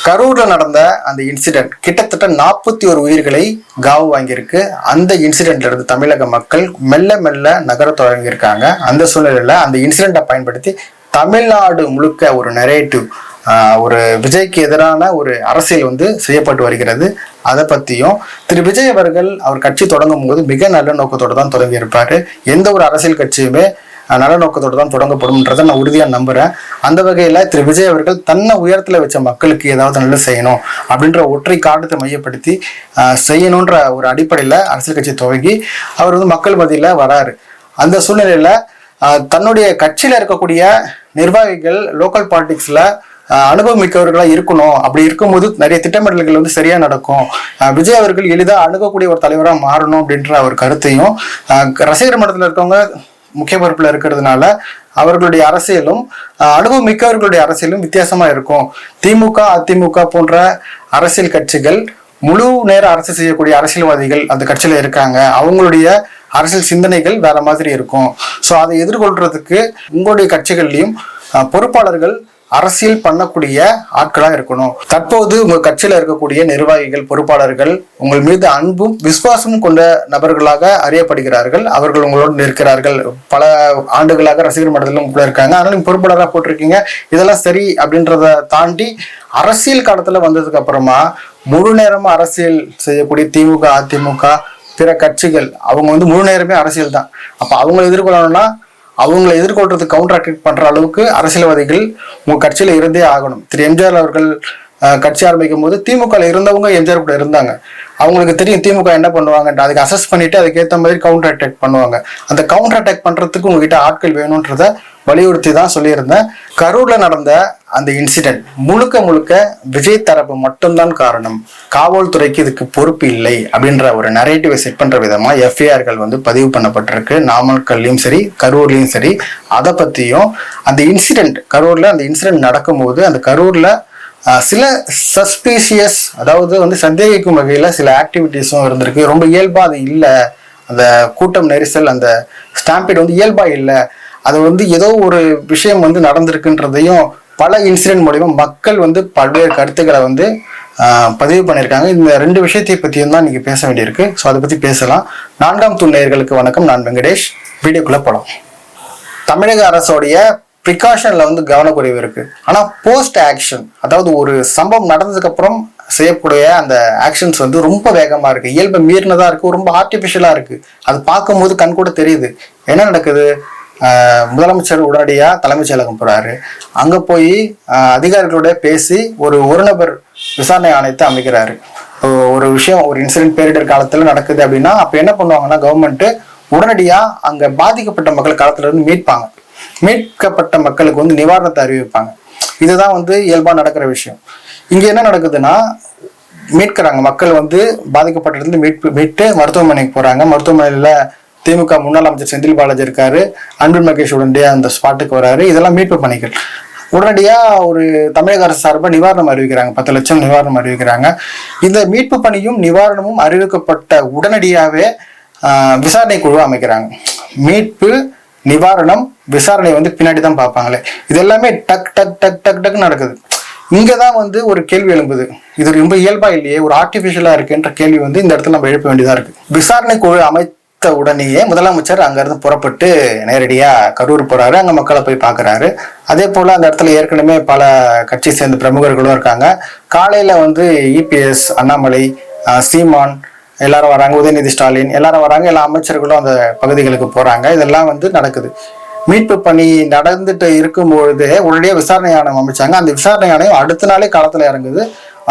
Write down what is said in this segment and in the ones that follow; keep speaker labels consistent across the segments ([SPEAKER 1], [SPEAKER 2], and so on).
[SPEAKER 1] கரூர்ல நடந்த அந்த இன்சிடென்ட் கிட்டத்தட்ட 41 உயிர்களை காவு வாங்கியிருக்கு. அந்த இன்சிடென்ட்ல இருந்து தமிழக மக்கள் மெல்ல மெல்ல நகர தொடங்கியிருக்காங்க. அந்த சூழ்நிலையில அந்த இன்சிடென்ட்டை பயன்படுத்தி தமிழ்நாடு முழுக்க ஒரு நரேட்டிவ், ஒரு விஜய்க்கு எதிரான ஒரு அரசியல் செய்யப்பட்டு வருகிறது. அதை பத்தியும் திரு விஜய் அவர்கள் அவர் கட்சி தொடங்கும் போது மிக நல்ல நோக்கத்தோடு தான் தொடங்கி இருப்பாரு. எந்த ஒரு அரசியல் கட்சியுமே நல்ல நோக்கத்தோடு தான் தொடங்கப்படும்ன்றதை நான் உறுதியா நம்புறேன். அந்த வகையில திரு விஜய் அவர்கள் தன்னை உயரத்துல வச்ச மக்களுக்கு ஏதாவது நல்லது செய்யணும் அப்படின்ற ஒற்றை காரணத்தை மையப்படுத்தி செய்யணுன்ற ஒரு அடிப்படையில அரசியல் கட்சி துவங்கி அவர் மக்கள் மத்தியில வராரு. அந்த சூழ்நிலையில தன்னுடைய கட்சியில இருக்கக்கூடிய நிர்வாகிகள் லோக்கல் பாலிடிக்ஸ்ல அனுபவம் மிக்கவர்களா இருக்கணும். அப்படி இருக்கும்போது நிறைய திட்டமிடல்கள் சரியா நடக்கும். விஜய் அவர்கள் எளிதாக அணுகக்கூடிய ஒரு தலைவராக மாறணும் அப்படின்ற ஒரு கருத்தையும் ரசிகர் மன்றத்தில் இருக்கவங்க முக்கிய பொறுப்புல இருக்கிறதுனால அவர்களுடைய அரசியலும் அனுபவம் மிக்கவர்களுடைய அரசியலும் வித்தியாசமா இருக்கும். திமுக, அதிமுக போன்ற அரசியல் கட்சிகள் முழு நேர அரசு செய்யக்கூடிய அரசியல்வாதிகள் அந்த கட்சியில இருக்காங்க. அவங்களுடைய அரசியல் சிந்தனைகள் வேற மாதிரி இருக்கும். ஸோ அதை எதிர்கொள்றதுக்கு உங்களுடைய கட்சிகள்லையும் பொறுப்பாளர்கள் அரசியல் பண்ணக்கூடிய ஆட்களா இருக்கணும். தற்போது உங்க கட்சியில இருக்கக்கூடிய நிர்வாகிகள், பொறுப்பாளர்கள் உங்கள் மீது அன்பும் விசுவாசமும் கொண்ட நபர்களாக அறியப்படுகிறார்கள். அவர்கள் உங்களோடு நிற்கிறார்கள். பல ஆண்டுகளாக ரசிகர் மன்றத்திலும் உள்ள இருக்காங்க. அதனால நீங்க பொறுப்பாளராக போட்டிருக்கீங்க. இதெல்லாம் சரி அப்படின்றத தாண்டி அரசியல் காலத்துல வந்ததுக்கு அப்புறமா முழு நேரமா அரசியல் செய்யக்கூடிய திமுக, அதிமுக, பிற கட்சிகள் அவங்க முழு நேரமே அரசியல் தான். அப்ப அவங்களை எதிர்கொள்ளணும்னா அவங்களை எதிர்கொள்றதுக்கு கவுண்டர் அட்டாக் பண்ற அளவுக்கு அரசியல்வாதிகள் உங்க கட்சியில இருந்தே ஆகணும். திரு எம்ஜிஆர் அவர்கள் கட்சி ஆரம்பிக்கும் போது திமுக இருந்தவங்க எம்ஜிஆர் கூட இருந்தாங்க. அவங்களுக்கு தெரியும் திமுக என்ன பண்ணுவாங்கன்ட்டு. அதுக்கு அசஸ் பண்ணிட்டு அதுக்கேற்ற மாதிரி கவுண்டர் அட்டாக் பண்ணுவாங்க. அந்த கவுண்டர் அட்டாக் பண்றதுக்கு உங்ககிட்ட ஆட்கள் வேணும்ன்றத வலியுறுத்தி தான் சொல்லியிருந்தேன். கரூர்ல நடந்த அந்த இன்சிடென்ட் முழுக்க விஜய் தரப்பு மட்டும்தான் காரணம், காவல்துறைக்கு இதுக்கு பொறுப்பு இல்லை அப்படின்ற ஒரு நரேட்டிவை செட் பண்ற விதமா எஃப்ஐஆர்கள் பதிவு பண்ணப்பட்டிருக்கு. நாமக்கல்லையும் சரி, கரூர்லயும் சரி. அதை பத்தியும் அந்த இன்சிடென்ட் கரூர்ல அந்த இன்சிடென்ட் நடக்கும்போது அந்த கரூர்ல சில சஸ்பீஷியஸ், அதாவது சந்தேகிக்கும் வகையில சில ஆக்டிவிட்டிஸும் இருந்திருக்கு. ரொம்ப இயல்பா அது இல்லை. அந்த கூட்டம் நெரிசல், அந்த ஸ்டாம்பீட் இயல்பா இல்லை. அது ஏதோ ஒரு விஷயம் நடந்திருக்குன்றதையும் பல இன்சிடென்ட் மூலியமா மக்கள் பல்வேறு கருத்துக்களை பதிவு பண்ணியிருக்காங்க. இந்த ரெண்டு விஷயத்தை பற்றியும் தான் நீங்க பேச வேண்டியிருக்கு. ஸோ அதை பத்தி பேசலாம். 4ஆம் தூண் நேயர்களுக்கு வணக்கம். நான் வெங்கடேஷ். வீடியோக்குள்ள போலாம். தமிழக அரசோடைய ப்ரிகாஷன்ல கவனக்குறைவு இருக்கு. ஆனா போஸ்ட் ஆக்ஷன், அதாவது ஒரு சம்பவம் நடந்ததுக்கு அப்புறம் செய்யக்கூடிய அந்த ஆக்ஷன்ஸ் ரொம்ப வேகமா இருக்கு, இயல்பை மீறினதா இருக்கு, ரொம்ப ஆர்டிபிஷியலா இருக்கு. அது பார்க்கும்போது கண் கூட தெரியுது. என்ன நடக்குது? முதலமைச்சர் உடனடியா தலைமைச் செயலகம் போறாரு. அங்க போய் அதிகாரிகளோட பேசி ஒரு நபர் விசாரணை ஆணையத்தை அமைக்கிறாரு. ஒரு விஷயம், ஒரு இன்சிடென்ட் பேரிடர் காலத்துல நடக்குது அப்படின்னா அப்ப என்ன பண்ணுவாங்கன்னா கவர்மெண்ட் உடனடியா அங்க பாதிக்கப்பட்ட மக்கள் காலத்துல இருந்து மீட்பாங்க. மீட்கப்பட்ட மக்களுக்கு நிவாரணத்தை அறிவிப்பாங்க. இதுதான் இயல்பா நடக்கிற விஷயம். இங்க என்ன நடக்குதுன்னா மீட்கிறாங்க மக்கள், பாதிக்கப்பட்ட இடத்துல மீட்டு மருத்துவமனைக்கு போறாங்க. மருத்துவமனையில திமுக முன்னாள் அமைச்சர் செந்தில் பாலாஜி இருக்காரு. அன்பில் மகேஷ் உடனடியா அந்த ஸ்பாட்டுக்கு வராரு. இதெல்லாம் மீட்பு பணிகள். உடனடியா ஒரு தமிழக அரசு சார்பாக நிவாரணம் அறிவிக்கிறாங்க. 10 லட்சம் நிவாரணம் அறிவிக்கிறாங்க. இந்த மீட்பு பணியும் நிவாரணமும் அறிவிக்கப்பட்ட உடனடியாவே விசாரணை குழு அமைக்கிறாங்க. மீட்பு, நிவாரணம், விசாரணை பின்னாடி தான் பார்ப்பாங்களே. இது எல்லாமே டக் டக் டக் டக் டக் நடக்குது. இங்கதான் ஒரு கேள்வி எழும்புது. இது ரொம்ப இயல்பா இல்லையே, ஒரு ஆர்டிபிஷியலா இருக்குன்ற கேள்வி இந்த இடத்துல நம்ம எழுப்ப வேண்டியதா இருக்கு. விசாரணை குழு அமைத்த உடனேயே முதலமைச்சர் அங்க இருந்து புறப்பட்டு நேரடியா கரூர் போறாரு. அங்க மக்களை போய் பாக்குறாரு. அதே போல அந்த இடத்துல ஏற்கனவே பல கட்சி சேர்ந்த பிரமுகர்களும் இருக்காங்க. காலையில இபிஎஸ், அண்ணாமலை, சீமான் எல்லாரும் வராங்க. உதயநிதி ஸ்டாலின் எல்லாரும் வராங்க. எல்லா அமைச்சர்களும் அந்த பகுதிகளுக்கு போறாங்க. இதெல்லாம் நடக்குது. மீட்பு பணி நடந்துட்டு இருக்கும்பொழுது உடனடியாக விசாரணை ஆணையம் அமைச்சாங்க. அந்த விசாரணை ஆணையம் அடுத்த நாளே களத்துல இறங்குது.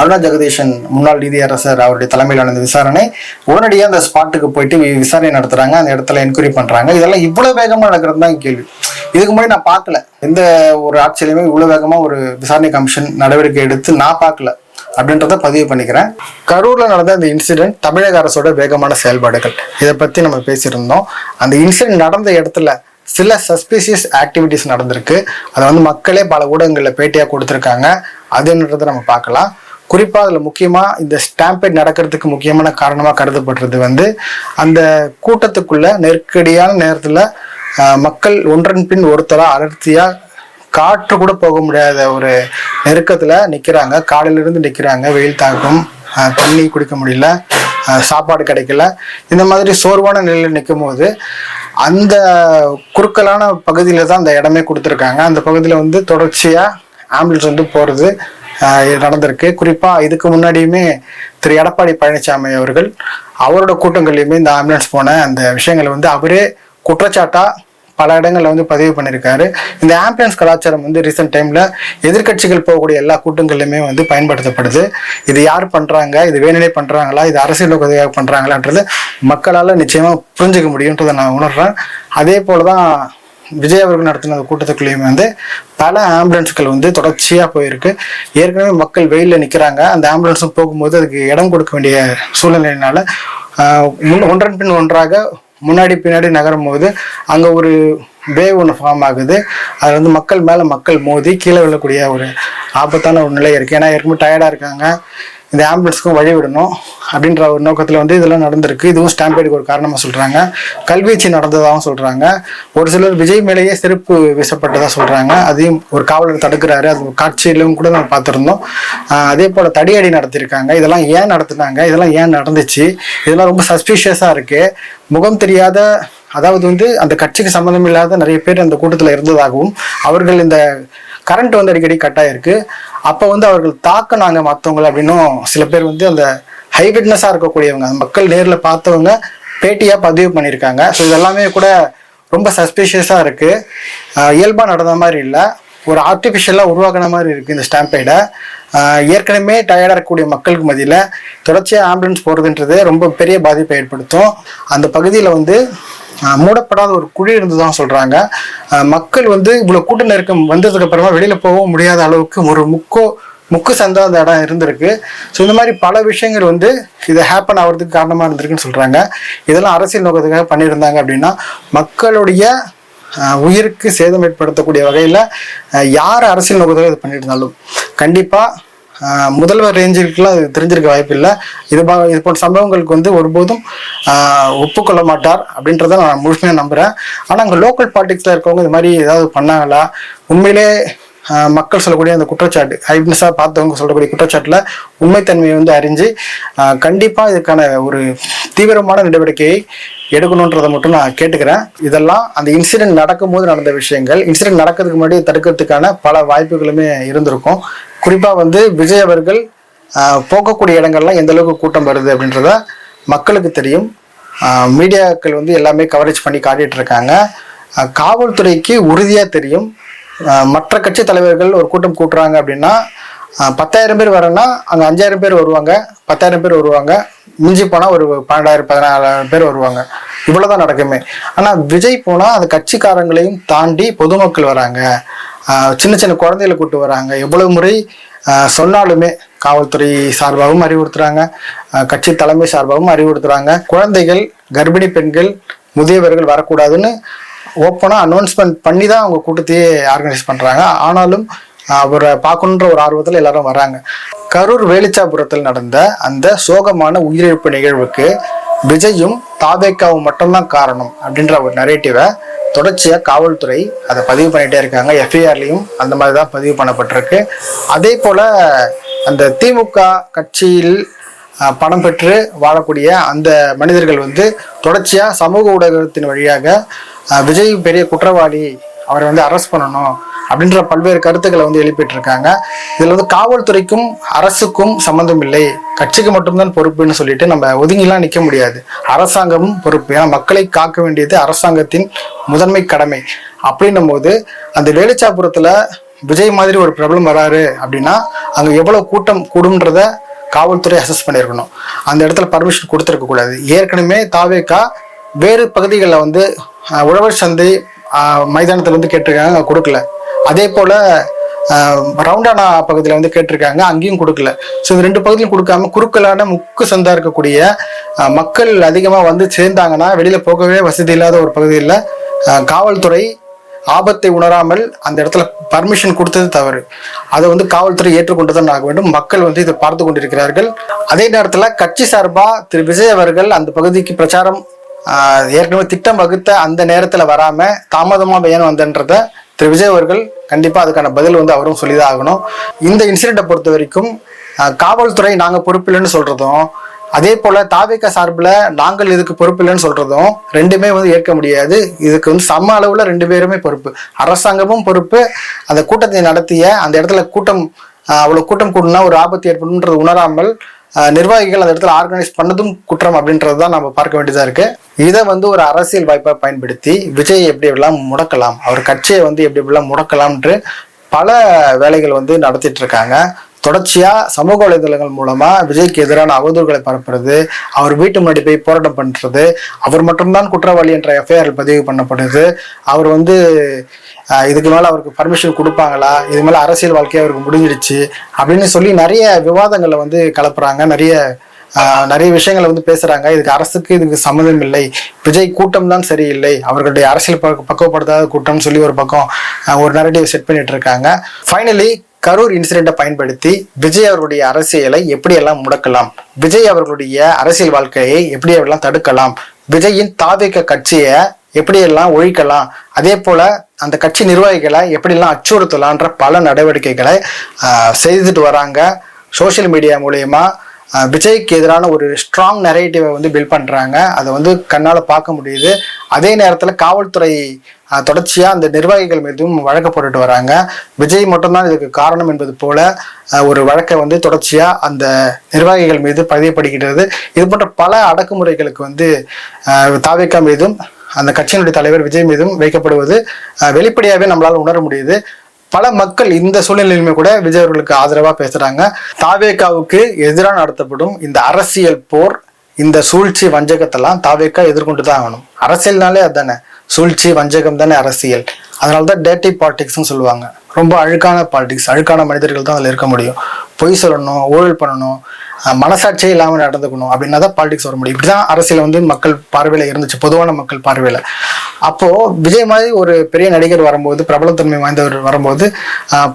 [SPEAKER 1] அருணா ஜெகதீஷன் முன்னாள் நீதியரசர் அவருடைய தலைமையிலான இந்த விசாரணை உடனடியாக அந்த ஸ்பாட்டுக்கு போயிட்டு விசாரணை நடத்துறாங்க. அந்த இடத்துல என்கொயரி பண்றாங்க. இதெல்லாம் இவ்வளவு வேகமா நடக்கிறது தான் கேள்வி. இதுக்கு முன்னாடி நான் பார்க்கல. எந்த ஒரு ஆட்சியிலுமே இவ்வளவு வேகமா ஒரு விசாரணை கமிஷன் நடவடிக்கை எடுத்து நான் பார்க்கல அப்படின்றத பதிவு பண்ணிக்கிறேன். கரூர்ல நடந்த இந்த இன்சிடென்ட் தமிழக அரசோட வேகமான செயல்பாடுகள், இதை பத்தி நம்ம பேசியிருந்தோம். அந்த இன்சிடென்ட் நடந்த இடத்துல சில சஸ்பீஷியஸ் ஆக்டிவிட்டிஸ் நடந்திருக்கு. அதை மக்களே பல ஊடகங்கள்ல பேட்டியா கொடுத்துருக்காங்க. அதுன்றதை நம்ம பார்க்கலாம். குறிப்பா அதுல முக்கியமா இந்த ஸ்டாம்பேட் நடக்கிறதுக்கு முக்கியமான காரணமா கருதப்படுறது அந்த கூட்டத்துக்குள்ள நெருக்கடியான நேரத்துல மக்கள் ஒன்றன் பின் ஒருத்தரா அடர்த்தியா காற்று கூட போக முடியாத ஒரு நெருக்கத்துல நிக்கிறாங்க. காலையில இருந்து நிக்கிறாங்க, வெயில் தாக்கம், தண்ணி குடிக்க முடியல, சாப்பாடு கிடைக்கல. இந்த மாதிரி சோர்வான நிலையில் நிற்கும் போது அந்த குறுக்கலான பகுதியில தான் அந்த இடமே கொடுத்துருக்காங்க. அந்த பகுதியில வந்து தொடர்ச்சியா ஆம்புலன்ஸ் வந்து போறது நடந்திருக்கு. குறிப்பா இதுக்கு முன்னாடியுமே திரு எடப்பாடி பழனிசாமி அவர்கள் அவரோட கூட்டங்கள்லையுமே இந்த ஆம்புலன்ஸ் போன அந்த விஷயங்களை வந்து அவரே குற்றச்சாட்டா பல இடங்கள்ல வந்து பதிவு பண்ணியிருக்காரு. இந்த ஆம்புலன்ஸ் கலாச்சாரம் வந்து ரீசெண்ட் டைம்ல எதிர்கட்சிகள் போகக்கூடிய எல்லா கூட்டங்கள்லையுமே வந்து பயன்படுத்தப்படுது. இது யார் பண்றாங்க, இது வேணுனே பண்றாங்களா, இது அரசியல் உதவியாக பண்றாங்களான்றது மக்களால நிச்சயமா புரிஞ்சுக்க முடியுன்றதை நான் உணர்றேன். அதே போலதான் விஜய் அவர்கள் நடத்தின அந்த கூட்டத்துக்குள்ளேயுமே வந்து பல ஆம்புலன்ஸ்கள் வந்து தொடர்ச்சியா போயிருக்கு. ஏற்கனவே மக்கள் வெயில்ல நிக்கிறாங்க, அந்த ஆம்புலன்ஸும் போகும்போது அதுக்கு இடம் கொடுக்க வேண்டிய சூழ்நிலையினால ஒன்றன் பின் ஒன்றாக முன்னாடி பின்னாடி நகரும் போது அங்க ஒரு வேவ் ஒன்று ஃபார்ம் ஆகுது. அது வந்து மக்கள் மேல மக்கள் மோதி கீழே விழக்கூடிய ஒரு ஆபத்தான ஒரு நிலை இருக்கு. ஏன்னா ஏற்கனவே டயர்டா இருக்காங்க, இந்த ஆம்புலன்ஸ்க்கும் வழி விடணும் அப்படின்ற ஒரு நோக்கத்துல வந்து இதெல்லாம் நடந்திருக்கு. இதுவும் ஸ்டாம்பேடுக்கு ஒரு காரணமா சொல்றாங்க. கல்வீச்சு நடந்ததாகவும் சொல்றாங்க. ஒரு சிலர் விஜய் மேலேயே செருப்பு வீசப்பட்டதா சொல்றாங்க. அதையும் ஒரு காவலர் தடுக்கிறாரு, அது காட்சியிலும் கூட நம்ம பார்த்திருந்தோம். அதே போல தடியடி நடத்திருக்காங்க. இதெல்லாம் ஏன் நடத்தினாங்க, இதெல்லாம் ஏன் நடந்துச்சு, இதெல்லாம் ரொம்ப சஸ்பீஷியஸா இருக்கு. முகம் தெரியாத, அதாவது வந்து அந்த கட்சிக்கு சம்மந்தம் இல்லாத நிறைய பேர் அந்த கூட்டத்துல இருந்ததாகவும், அவர்கள் இந்த கரண்ட் வந்து அடிக்கடி கட் ஆயிருக்கு, அப்போ வந்து அவர்கள் தாக்குனாங்க மற்றவங்களை அப்படின்னும் சில பேர் வந்து அந்த ஹை விட்னஸா இருக்கக்கூடியவங்க, அந்த மக்கள் நேரில் பார்த்தவங்க பேட்டியா பதிவு பண்ணியிருக்காங்க. ஸோ இதெல்லாமே கூட ரொம்ப சஸ்பீஷியஸா இருக்கு. இயல்பா நடந்த மாதிரி இல்லை, ஒரு ஆர்டிஃபிஷியலா உருவாக்குன மாதிரி இருக்கு இந்த ஸ்டாம்பேடை. ஏற்கனவே டயர்டா இருக்கக்கூடிய மக்களுக்கு மத்தியில தொடர்ச்சியா ஆம்புலன்ஸ் போறதுன்றது ரொம்ப பெரிய பாதிப்பை ஏற்படுத்தும். அந்த பகுதியில வந்து மூடப்படாத ஒரு குழி இருந்துதான் சொல்றாங்க. மக்கள் வந்து இவ்வளவு கூட்ட நெருக்கம் வந்ததுக்கு அப்புறமா வெளியில போகவும் முடியாத அளவுக்கு ஒரு முக்கு சந்தா அந்த இடம் இருந்திருக்கு. ஸோ இந்த மாதிரி பல விஷயங்கள் வந்து இதை ஹேப்பன் ஆகிறதுக்கு காரணமா இருந்திருக்குன்னு சொல்றாங்க. இதெல்லாம் அரசியல் நோக்கத்துக்காக பண்ணியிருந்தாங்க அப்படின்னா மக்களுடைய உயிருக்கு சேதம் ஏற்படுத்தக்கூடிய வகையில யார் அரசியல் நோக்கத்துக்காக இது பண்ணிட்டு இருந்தாலும் கண்டிப்பா முதல்வர் ரேஞ்சுக்கெல்லாம் அது தெரிஞ்சிருக்க வாய்ப்பு இல்லை. இது போன்ற சம்பவங்களுக்கு வந்து ஒருபோதும் ஒப்புக்கொள்ள மாட்டார் அப்படின்றத நான் முழுமையாக நம்புறேன். ஆனால் அங்கே லோக்கல் பாலிடிக்ஸ்ல இருக்கவங்க இது மாதிரி ஏதாவது பண்ணாங்களா, உண்மையிலே மக்கள் சொல்லக்கூடிய அந்த குற்றச்சாட்டு, ஐவிட்னஸாக பார்த்தவங்க சொல்லக்கூடிய குற்றச்சாட்டுல உண்மைத்தன்மையை வந்து அறிஞ்சு கண்டிப்பா இதுக்கான ஒரு தீவிரமான நடவடிக்கையை எடுக்கணுன்றதை மட்டும் நான் கேட்டுக்கிறேன். இதெல்லாம் அந்த இன்சிடென்ட் நடக்கும்போது நடந்த விஷயங்கள். இன்சிடென்ட் நடக்கிறதுக்கு முன்னாடி தடுக்கிறதுக்கான பல வாய்ப்புகளுமே இருந்திருக்கும். குறிப்பா வந்து விஜய் அவர்கள் போகக்கூடிய இடங்கள்லாம் எந்த அளவுக்கு கூட்டம் வருது அப்படின்றத மக்களுக்கு தெரியும். மீடியாக்கள் வந்து எல்லாமே கவரேஜ் பண்ணி காட்டிட்டு இருக்காங்க. காவல்துறைக்கு உறுதியா தெரியும். மற்ற கட்சி தலைவர்கள் ஒரு கூட்டம் கூட்டுறாங்க அப்படின்னா 10,000 பேர் வரேன்னா அங்கே 5,000 பேர் வருவாங்க, 10,000 பேர் வருவாங்க, மிஞ்சி போனால் ஒரு 12,000 14,000 பேர் வருவாங்க. இவ்வளோதான் நடக்குமே. ஆனால் விஜய் போனால் அந்த கட்சிக்காரங்களையும் தாண்டி பொதுமக்கள் வராங்க, சின்ன சின்ன குழந்தைகளை கூட்டு வராங்க. எவ்வளவு முறை சொன்னாலுமே காவல்துறை சார்பாகவும் அறிவுறுத்துறாங்க, கட்சி தலைமை சார்பாகவும் அறிவுறுத்துறாங்க. குழந்தைகள், கர்ப்பிணி பெண்கள், முதியவர்கள் வரக்கூடாதுன்னு ஓப்பனாக அனௌன்ஸ்மெண்ட் பண்ணி தான் அவங்க கூட்டத்தையே ஆர்கனைஸ் பண்ணுறாங்க. ஆனாலும் அவரை பார்க்கணுன்ற ஒரு ஆர்வத்தில் எல்லாரும் வராங்க. கரூர் வேலிச்சாபுரத்தில் நடந்த அந்த சோகமான உயிரிழப்பு நிகழ்வுக்கு விஜயும் தாவேக்காவும் மட்டும்தான் காரணம் அப்படின்ற ஒரு நரேட்டிவை தொடர்ச்சியாக காவல்துறை அதை பதிவு பண்ணிகிட்டே இருக்காங்க. எஃப்ஐஆர்லையும் அந்த மாதிரி தான் பதிவு பண்ணப்பட்டிருக்கு. அதே போல் அந்த திமுக கட்சியில் பணம் பெற்று வாழக்கூடிய அந்த மனிதர்கள் வந்து தொடர்ச்சியாக சமூக ஊடகத்தின் வழியாக விஜய் பெரிய குற்றவாளி, அவரை வந்து அரெஸ்ட் பண்ணணும் அப்படின்ற பல்வேறு கருத்துக்களை வந்து எழுப்பிட்டு இருக்காங்க. இதுல வந்து காவல்துறைக்கும் அரசுக்கும் சம்மந்தம் இல்லை, கட்சிக்கு மட்டும்தான் பொறுப்புன்னு சொல்லிட்டு நம்ம ஒதுங்கிலாம் நிற்க முடியாது. அரசாங்கமும் பொறுப்பு. ஏன்னா மக்களை காக்க வேண்டியது அரசாங்கத்தின் முதன்மை கடமை. அப்படின்னும் போது அந்த வேலுச்சாபுரத்துல விஜய் மாதிரி ஒரு பிரபலம் வராரு அப்படின்னா அங்க எவ்வளவு கூட்டம் கூடும்ன்றத காவல்துறை அசஸ் பண்ணியிருக்கணும். அந்த இடத்துல பர்மிஷன் கொடுத்துருக்க கூடாது. ஏற்கனவே தாவேக்கா வேறு பகுதிகளில் வந்து உழவர் சந்தை மைதானத்தில் வந்து கேட்டிருக்காங்க, கொடுக்கல. அதே போல ரவுண்டானா பகுதியில் வந்து கேட்டிருக்காங்க, அங்கேயும் கொடுக்கல. ஸோ இந்த 2 பகுதியும் கொடுக்காம குறுக்கலான முக்கு சந்தா இருக்கக்கூடிய மக்கள் அதிகமாக வந்து சேர்ந்தாங்கன்னா வெளியில போகவே வசதி இல்லாத ஒரு பகுதியில் காவல்துறை ஆபத்தை உணராமல் அந்த இடத்துல பர்மிஷன் கொடுத்தது தவறு. அதை வந்து காவல்துறை ஏற்றுக்கொண்டுதான் ஆக வேண்டும். மக்கள் வந்து இதை பார்த்து கொண்டிருக்கிறார்கள். அதே நேரத்தில் கட்சி சார்பா திரு விஜய் அவர்கள் அந்த பகுதிக்கு பிரச்சாரம் ஏற்கனவே திட்டம் வகுத்த அந்த நேரத்துல வராம தாமதமா ஏன் வந்தன்றத திரு விஜய் அவர்கள் கண்டிப்பா அதுக்கான பதில் வந்து அவரும் சொல்லிதான் ஆகணும். இந்த இன்சிடென்ட்டை பொறுத்த வரைக்கும் காவல்துறை நாங்க பொறுப்பில்லைன்னு சொல்றதும், அதே போல தாவேக சார்பில் நாங்கள் இதுக்கு பொறுப்பு இல்லைன்னு சொல்றதும் ரெண்டுமே வந்து ஏற்க முடியாது. இதுக்கு வந்து சம அளவுல ரெண்டு பேருமே பொறுப்பு. அரசாங்கமும் பொறுப்பு, அந்த கூட்டத்தை நடத்திய அந்த இடத்துல அவ்வளவு கூட்டம் கூடனா ஒரு ஆபத்து ஏற்படும்ன்றது உணராமல் நிர்வாகிகள் அந்த இடத்துல ஆர்கனைஸ் பண்ணதும் குற்றம் அப்படின்றது தான் நம்ம பார்க்க வேண்டியதா இருக்கு. இதை வந்து ஒரு அரசியல் வாய்ப்பா பயன்படுத்தி விஜய் எப்படி எப்படிலாம் முடக்கலாம், அவர் கட்சியை வந்து எப்படி எப்படிலாம் முடக்கலாம்ன்று பல வேலைகள் வந்து நடத்திட்டு இருக்காங்க. தொடர்ச்சியா சமூக வலைதளங்கள் மூலமா விஜய்க்கு எதிரான அவதூறுகளை பரப்புறது, அவர் வீட்டு முன்னாடி போய் போராட்டம் பண்றது, அவர் மட்டும்தான் குற்றவாளி என்ற எஃப்ஐஆர் பதிவு பண்ணப்படுது, அவர் வந்து இதுக்கு மேல அவருக்கு பர்மிஷன் கொடுப்பாங்களா, இது மேல அரசியல் வாழ்க்கையை அவருக்கு முடிஞ்சிடுச்சு அப்படின்னு சொல்லி நிறைய விவாதங்களை வந்து கலப்புறாங்க. நிறைய விஷயங்களை வந்து பேசுறாங்க. இதுக்கு அரசுக்கு இதுக்கு சம்மந்தம் இல்லை, விஜய் கூட்டம் தான் சரியில்லை, அவர்களுடைய அரசியல் பக்குவப்படுத்தாத கூட்டம்னு சொல்லி ஒரு பக்கம் ஒரு நரேட்டிவ் செட் பண்ணிட்டு இருக்காங்க. ஃபைனலி கரூர் இன்சிடென்ட்டை பயன்படுத்தி விஜய் அவர்களுடைய அரசியலை எப்படியெல்லாம் முடக்கலாம், விஜய் அவர்களுடைய அரசியல் வாழ்க்கையை எப்படியெல்லாம் தடுக்கலாம், விஜயின் தாவேக கட்சியை எப்படியெல்லாம் ஒழிக்கலாம், அதே போல அந்த கட்சி நிர்வாகிகளை எப்படியெல்லாம் அச்சுறுத்தலான்ற பல நடவடிக்கைகளை செய்துட்டு வராங்க. சோசியல் மீடியா மூலயமா விஜய்க்கு எதிரான ஒரு ஸ்ட்ராங் நரேட்டிவை வந்து பில்ட் பண்றாங்க. அதை வந்து கண்ணால பார்க்க முடியுது. அதே நேரத்துல காவல்துறை தொடர்ச்சியா அந்த நிர்வாகிகள் மீதும் வழக்கு போட்டுட்டு வராங்க. விஜய் மட்டும்தான் இதுக்கு காரணம் என்பது போல ஒரு வழக்கை வந்து தொடர்ச்சியா அந்த நிர்வாகிகள் மீது பதியப்படுகிறது. இது போன்ற பல அடக்குமுறைகளுக்கு வந்து தாவேகா மீதும் அந்த கட்சியினுடைய தலைவர் விஜய் மீதும் வைக்கப்படுவது வெளிப்படையாவே நம்மளால உணர முடியுது. பல மக்கள் இந்த சூழ்நிலையிலுமே கூட விஜய் அவர்களுக்கு ஆதரவா பேசுறாங்க. தாவேகாவுக்கு எதிராக நடத்தப்படும் இந்த அரசியல் போர், இந்த சூழ்ச்சி வஞ்சகத்தெல்லாம் தாவேகா எதிர்கொண்டுதான் ஆகணும். அரசியல்னாலே அதுதானே, சூழ்ச்சி வஞ்சகம் தானே அரசியல். அதனாலதான் டேர்ட்டி பாலிடிக்ஸ்ன்னு சொல்லுவாங்க. ரொம்ப அழுக்கான பாலிடிக்ஸ், அழுக்கான மனிதர்கள் தான் அதில் இருக்க முடியும். பொய் சொல்லணும், ஊழல் பண்ணணும், மனசாட்சியே இல்லாமல் நடந்துக்கணும் அப்படின்னா தான் பாலிடிக்ஸ் வர முடியும். இப்படிதான் அரசியல் வந்து மக்கள் பார்வையில இருந்துச்சு, பொதுவான மக்கள் பார்வையில. அப்போ விஜய் மாதிரி ஒரு பெரிய நடிகர் வரும்போது, பிரபலத்தன்மை வாய்ந்தவர் வரும்போது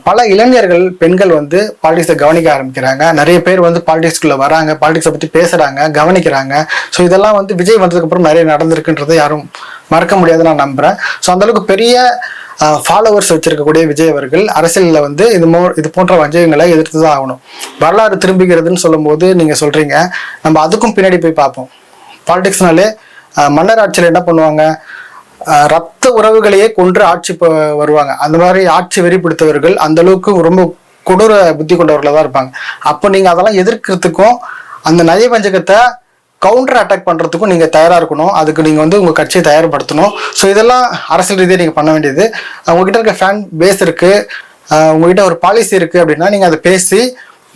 [SPEAKER 1] பல இளைஞர்கள், பெண்கள் வந்து பாலிடிக்ஸை கவனிக்க ஆரம்பிக்கிறாங்க. நிறைய பேர் வந்து பாலிடிக்ஸ்குள்ள வராங்க, பாலிடிக்ஸை பத்தி பேசுறாங்க, கவனிக்கிறாங்க. ஸோ இதெல்லாம் வந்து விஜய் வந்ததுக்கு அப்புறம் நிறைய நடந்திருக்குன்றதை யாரும் மறக்க முடியாதுன்னு நான் நம்புறேன். ஸோ அந்த அளவுக்கு பெரிய ஃபாலோவர்ஸ் வச்சிருக்கக்கூடிய விஜய் அவர்கள் அரசியலில் வந்து இது போன்ற வஞ்சகங்களை எதிர்த்து தான் ஆகணும். வரலாறு திரும்புகிறதுன்னு சொல்லும் போது நீங்க சொல்றீங்க, நம்ம அதுக்கும் பின்னாடி போய் பார்ப்போம். பாலிடிக்ஸ்னாலே மன்னர் ஆட்சியில் என்ன பண்ணுவாங்க, ரத்த உறவுகளையே கொன்று ஆட்சி வருவாங்க. அந்த மாதிரி ஆட்சி வெறி பிடித்தவர்கள் அந்த அளவுக்கு ரொம்ப கொடூர புத்தி கொண்டவர்களாக தான் இருப்பாங்க. அப்போ நீங்க அதெல்லாம் எதிர்க்கிறதுக்கும் அந்த நய வஞ்சகத்தை கவுண்டர் அட்டாக் பண்றதுக்கும் நீங்க தயாரா இருக்கணும். அதுக்கு நீங்க வந்து உங்க கட்சியை தயார்படுத்தணும். ஸோ இதெல்லாம் அரசியல் ரீதியாக நீங்க பண்ண வேண்டியது. உங்ககிட்ட இருக்க ஃபேன் பேஸ் இருக்கு, உங்ககிட்ட ஒரு பாலிசி இருக்கு அப்படின்னா நீங்க அதை பேசி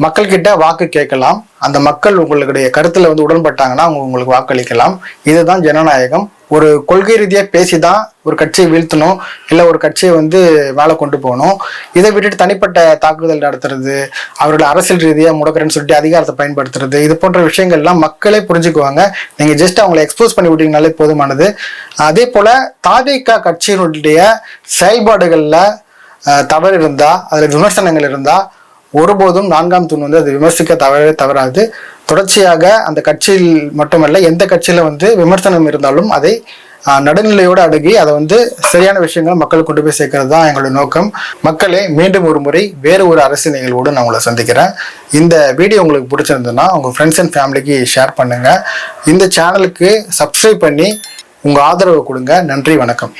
[SPEAKER 1] மக்கள்கிட்ட வாக்கு கேட்கலாம். அந்த மக்கள் உங்களுடைய கருத்துல வந்து உடன்பட்டாங்கன்னா உங்களுக்கு வாக்களிக்கலாம். இதுதான் ஜனநாயகம். ஒரு கொள்கை ரீதியா பேசிதான் ஒரு கட்சியை வீழ்த்தணும், இல்லை ஒரு கட்சியை வந்து மேலே கொண்டு போகணும். இதை விட்டுட்டு தனிப்பட்ட தாக்குதல் நடத்துறது, அவர்களை அரசியல் ரீதியா முடக்கிறேன்னு சொல்லிட்டு அதிகாரத்தை பயன்படுத்துறது, இது போன்ற விஷயங்கள்லாம் மக்களே புரிஞ்சுக்குவாங்க. நீங்க ஜஸ்ட் அவங்களை எக்ஸ்போஸ் பண்ணி விட்டீங்கனாலே போதுமானது. அதே போல தாவேகா கட்சியினுடைய செயல்பாடுகள்ல தவறு இருந்தா, அதுல விமர்சனங்கள் இருந்தா ஒருபோதும் நான்காம் தூண் வந்து அது விமர்சிக்க தவறாது. தொடர்ச்சியாக அந்த கட்சியில் மட்டுமல்ல, எந்த கட்சியில வந்து விமர்சனம் இருந்தாலும் அதை நடுநிலையோடு அணுகி அதை வந்து சரியான விஷயங்கள் மக்களுக்கு கொண்டு போய் சேர்க்கறது தான் எங்களுடைய நோக்கம். மக்களே, மீண்டும் ஒரு முறை வேறு ஒரு அரசியல் நிகழ்வோடு நான் உங்களை சந்திக்கிறேன். இந்த வீடியோ உங்களுக்கு பிடிச்சிருந்ததுன்னா உங்க ஃப்ரெண்ட்ஸ் அண்ட் ஃபேமிலிக்கு ஷேர் பண்ணுங்க. இந்த சேனலுக்கு சப்ஸ்கிரைப் பண்ணி உங்க ஆதரவு கொடுங்க. நன்றி, வணக்கம்.